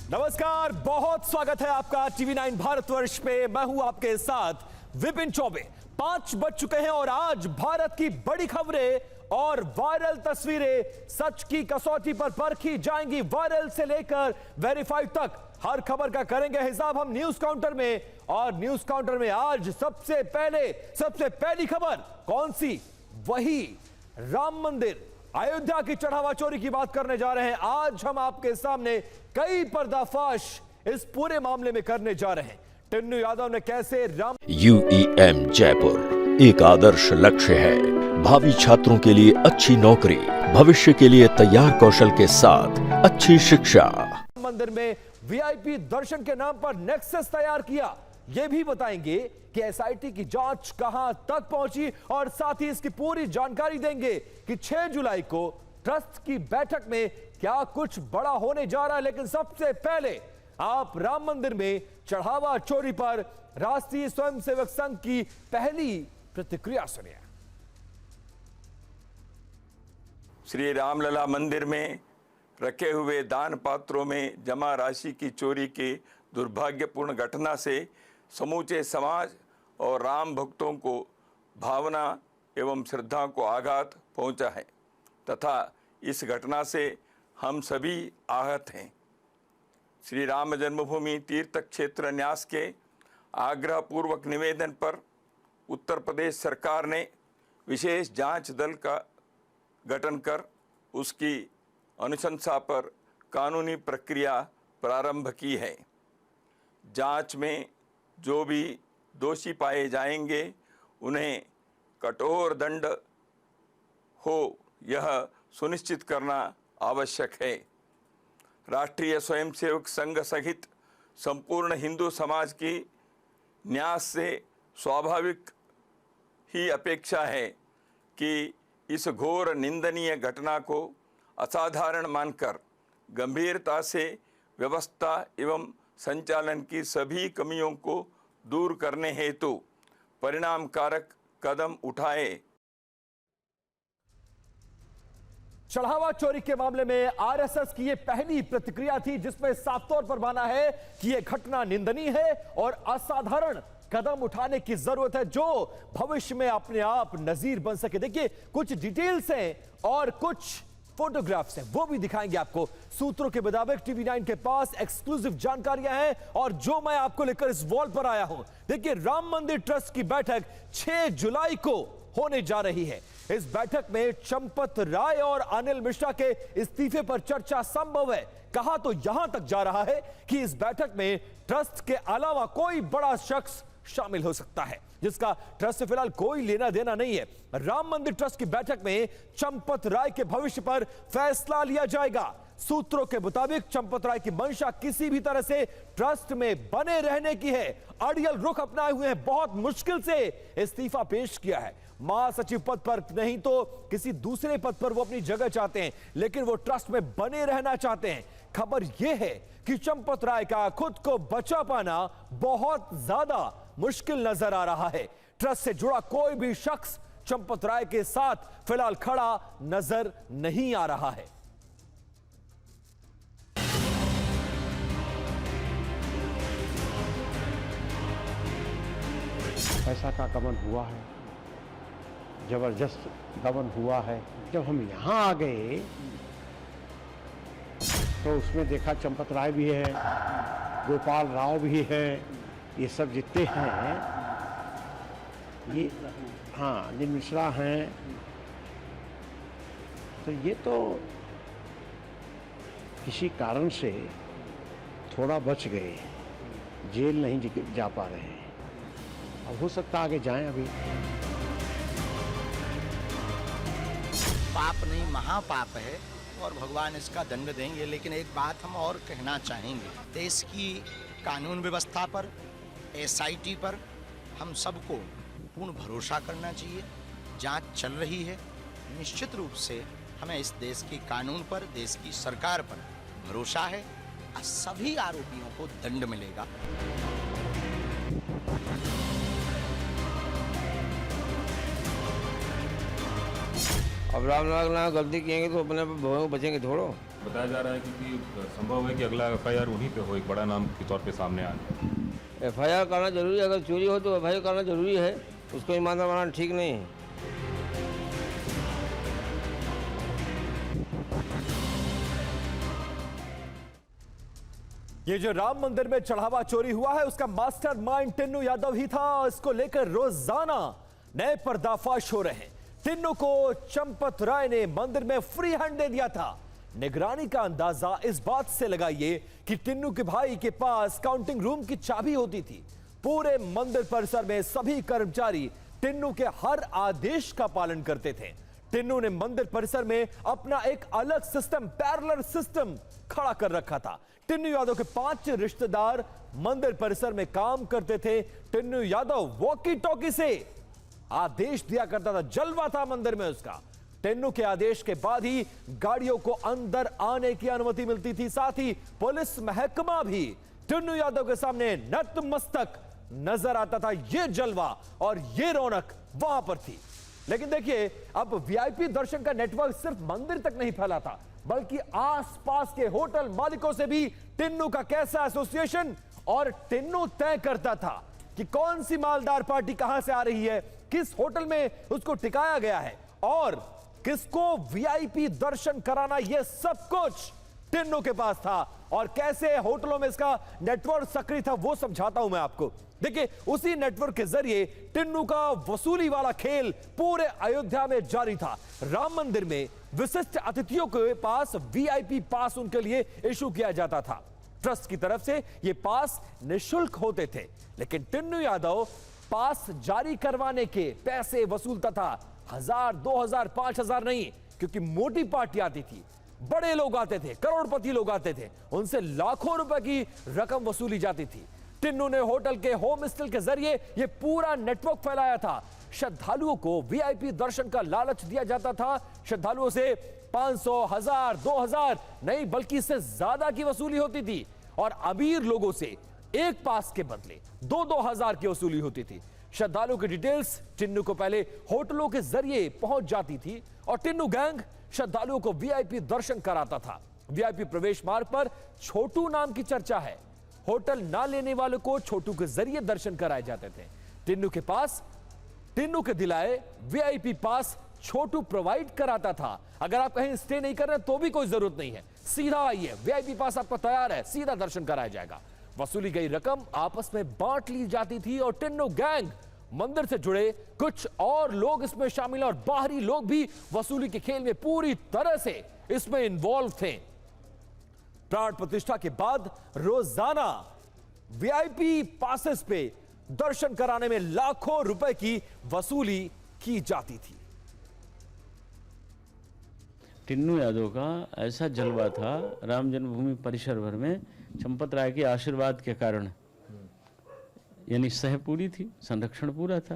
नमस्कार, बहुत स्वागत है आपका टीवी 9 भारतवर्ष पे। मैं हूं आपके साथ विपिन चौबे। 5 बज चुके हैं और आज भारत की बड़ी खबरें और वायरल तस्वीरें सच की कसौटी पर परखी जाएंगी। वायरल से लेकर वेरीफाइड तक हर खबर का करेंगे हिसाब हम न्यूज काउंटर में। और न्यूज काउंटर में आज सबसे पहली खबर कौन सी? वही राम मंदिर अयोध्या की चढ़ावा चोरी की बात करने जा रहे हैं। आज हम आपके सामने कई पर्दाफाश इस पूरे मामले में करने जा रहे हैं। टिन्नू यादव ने कैसे राम UEM जयपुर एक आदर्श लक्ष्य है। भावी छात्रों के लिए अच्छी नौकरी, भविष्य के लिए तैयार कौशल के साथ अच्छी शिक्षा। मंदिर में VIP दर्शन के नाम पर नेक्सस तैयार किया, यह भी बताएंगे कि SIT की जांच कहां तक पहुंची और साथ ही इसकी पूरी जानकारी देंगे कि 6 जुलाई को ट्रस्ट की बैठक में क्या कुछ बड़ा होने जा रहा है। लेकिन सबसे पहले आप राम मंदिर में चढ़ावा चोरी पर राष्ट्रीय स्वयंसेवक संघ की पहली प्रतिक्रिया सुनिए। श्री रामलला मंदिर में रखे हुए दान पात्रों में जमा राशि की चोरी की दुर्भाग्यपूर्ण घटना से समूचे समाज और राम भक्तों को भावना एवं श्रद्धा को आघात पहुंचा है तथा इस घटना से हम सभी आहत हैं। श्री राम जन्मभूमि तीर्थ क्षेत्र न्यास के आग्रहपूर्वक निवेदन पर उत्तर प्रदेश सरकार ने विशेष जांच दल का गठन कर उसकी अनुशंसा पर कानूनी प्रक्रिया प्रारंभ की है। जांच में जो भी दोषी पाए जाएंगे उन्हें कठोर दंड हो यह सुनिश्चित करना आवश्यक है। राष्ट्रीय स्वयंसेवक संघ सहित संपूर्ण हिंदू समाज की न्यास से स्वाभाविक ही अपेक्षा है कि इस घोर निंदनीय घटना को असाधारण मानकर गंभीरता से व्यवस्था एवं संचालन की सभी कमियों को दूर करने हेतु परिणामकारक कदम उठाए। चढ़ावा चोरी के मामले में RSS की यह पहली प्रतिक्रिया थी जिसमें साफ तौर पर माना है कि यह घटना निंदनीय है और असाधारण कदम उठाने की जरूरत है जो भविष्य में अपने आप नजीर बन सके। देखिए कुछ डिटेल्स हैं और कुछ फोटोग्राफ्स हैं, वो भी दिखाएंगे आपको। सूत्रों के मुताबिक टीवी 9 के पास एक्सक्लूसिव जानकारियां हैं और जो मैं आपको लेकर इस वॉल पर आया हूं। देखिए राम मंदिर ट्रस्ट की बैठक 6 जुलाई को होने जा रही है। इस बैठक में चंपत राय और अनिल मिश्रा के इस्तीफे पर चर्चा संभव है। कहा तो यहां तक जा रहा है कि इस बैठक में ट्रस्ट के अलावा कोई बड़ा शख्स शामिल हो सकता है जिसका ट्रस्ट से फिलहाल कोई लेना देना नहीं है। राम मंदिर ट्रस्ट की बैठक में चंपत राय के भविष्य पर फैसला लिया जाएगा। सूत्रों के मुताबिक चंपत राय की मंशा किसी भी तरह से ट्रस्ट में बने रहने की है। अड़ियल रुख अपनाए हुए हैं, बहुत मुश्किल से इस्तीफा पेश किया है। महासचिव पद पर नहीं तो किसी दूसरे पद पर वो अपनी जगह चाहते हैं, लेकिन वो ट्रस्ट में बने रहना चाहते हैं। खबर यह है कि चंपत राय का खुद को बचा पाना बहुत ज्यादा मुश्किल नजर आ रहा है। ट्रस्ट से जुड़ा कोई भी शख्स चंपत राय के साथ फिलहाल खड़ा नजर नहीं आ रहा है। पैसा का गबन हुआ है, जबरदस्त गबन हुआ है। जब हम यहाँ आ गए तो उसमें देखा चंपत राय भी है, गोपाल राव भी है, ये सब जितने हैं, ये हाँ अनिल मिश्रा हैं, तो ये तो किसी कारण से थोड़ा बच गए, जेल नहीं जा पा रहे हैं। अब हो सकता आगे जाएं। अभी पाप नहीं महापाप है और भगवान इसका दंड देंगे। लेकिन एक बात हम और कहना चाहेंगे, देश की कानून व्यवस्था पर, SIT पर हम सबको पूर्ण भरोसा करना चाहिए। जांच चल रही है, निश्चित रूप से हमें इस देश की कानून पर, देश की सरकार पर भरोसा है और सभी आरोपियों को दंड मिलेगा। अब राम गलती किएंगे तो अपने बचेंगे थोड़ो। बताया जा रहा है कि संभव है कि अगला एफआईआर उन्हीं पे हो, एक बड़ा नाम के तौर पे सामने आ जाए। एफआईआर करना जरूरी है, अगर चोरी हो तो एफआईआर करना जरूरी है, उसको ईमानदार बनाना ठीक नहीं है। ये जो राम मंदिर में चढ़ावा चोरी हुआ है उसका मास्टरमाइंड टिन्नू यादव ही था। इसको लेकर रोजाना नए पर्दाफाश हो रहे हैं। टिन्नू को चंपत राय ने मंदिर में फ्री हैंड दे दिया था। निगरानी का अंदाजा इस बात से लगाइए कि टिन्नू के भाई के पास काउंटिंग रूम की चाबी होती थी। पूरे मंदिर परिसर में सभी कर्मचारी टिन्नू के हर आदेश का पालन करते थे। टिन्नू ने मंदिर परिसर में अपना एक अलग सिस्टम, पैरेलल सिस्टम खड़ा कर रखा था। टिन्नू यादव के 5 रिश्तेदार मंदिर परिसर में काम करते थे। टिन्नू यादव वॉकी टॉकी से आदेश दिया करता था, जलवा था मंदिर में उसका। टिन्नू के आदेश के बाद ही गाड़ियों को अंदर आने की अनुमति मिलती थी। साथ ही पुलिस महकमा भी टिन्नू यादव के सामने नतमस्तक नजर आता था। यह जलवा और यह रौनक वहां पर थी। लेकिन देखिए, अब वीआईपी दर्शन का नेटवर्क सिर्फ मंदिर तक नहीं फैला था, बल्कि आसपास के होटल मालिकों से भी टिन्नू का कैसा एसोसिएशन, और टिन्नू तय करता था कि कौन सी मालदार पार्टी कहां से आ रही है, किस होटल में उसको टिकाया गया है और किसको वीआईपी दर्शन कराना, यह सब कुछ टिन्नू के पास था। और कैसे होटलों में इसका नेटवर्क सक्रिय था वो समझाता हूं मैं आपको। देखिए, उसी नेटवर्क के जरिए टिन्नू का वसूली वाला खेल पूरे अयोध्या में जारी था। राम मंदिर में विशिष्ट अतिथियों के पास वीआईपी पास उनके लिए इशू किया जाता था। ट्रस्ट की तरफ से ये पास निःशुल्क होते थे, लेकिन टिन्नू यादव पास जारी करवाने के पैसे वसूलता था। 1000, 2000, 5000 नहीं, क्योंकि मोटी पार्टी आती थी, बड़े लोग आते थे, करोड़पति लोग आते थे, उनसे लाखों रुपए की रकम वसूली जाती थी। टिन्नू ने होटल के होम स्टे के जरिए यह पूरा नेटवर्क फैलाया था। श्रद्धालुओं को वीआईपी दर्शन का लालच दिया जाता था। श्रद्धालुओं से 500, 1000, 2000 नहीं, बल्कि इससे ज्यादा की वसूली होती थी। और अमीर लोगों से एक पास के बदले 2-2 हजार की वसूली होती थी। श्रद्धालुओं की डिटेल्स टिन्नू को पहले होटलों के जरिए पहुंच जाती थी और टिन्नू गैंग श्रद्धालुओं को वीआईपी दर्शन कराता था। वीआईपी प्रवेश मार्ग पर छोटू नाम की चर्चा है। होटल ना लेने वालों को छोटू के जरिए दर्शन कराए जाते थे। टिन्नू के दिलाए वीआईपी पास छोटू प्रोवाइड कराता था। अगर आप कहीं स्टे नहीं कर रहे तो भी कोई जरूरत नहीं है, सीधा आइए, वीआईपी पास आपका तैयार है, सीधा दर्शन कराया जाएगा। वसूली गई रकम आपस में बांट ली जाती थी और टिन्नू गैंग, मंदिर से जुड़े कुछ और लोग इसमें शामिल और बाहरी लोग भी वसूली के खेल में पूरी तरह से इसमें इन्वॉल्व थे। प्राण प्रतिष्ठा के बाद रोजाना वीआईपी पासेस पे दर्शन कराने में लाखों रुपए की वसूली की जाती थी। टिन्नू यादव का ऐसा जलवा था राम जन्मभूमि परिसर भर में, चंपत राय के आशीर्वाद के कारण, यानी सह पूरी थी, संरक्षण पूरा था।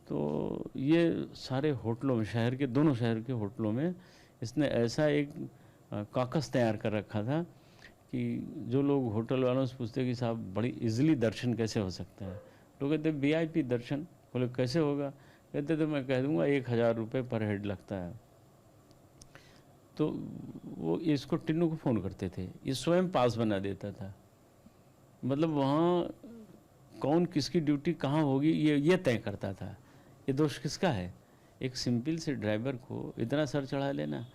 तो ये सारे होटलों में, शहर के दोनों शहर के होटलों में इसने ऐसा एक कॉकस तैयार कर रखा था कि जो लोग होटल वालों से पूछते कि साहब बड़ी इजीली दर्शन कैसे हो सकता है, लोग कहते वीआईपी दर्शन। बोले कैसे होगा? कहते तो मैं कह दूंगा 1000 रुपये पर हेड लगता है। तो वो इसको टिन्नू को फ़ोन करते थे, ये स्वयं पास बना देता था। मतलब वहाँ कौन किसकी ड्यूटी कहाँ होगी ये तय करता था। ये दोष किसका है? एक सिंपल से ड्राइवर को इतना सर चढ़ा लेना,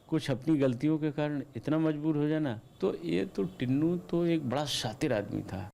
कुछ अपनी गलतियों के कारण इतना मजबूर हो जाना। तो ये तो टिन्नू तो एक बड़ा शातिर आदमी था।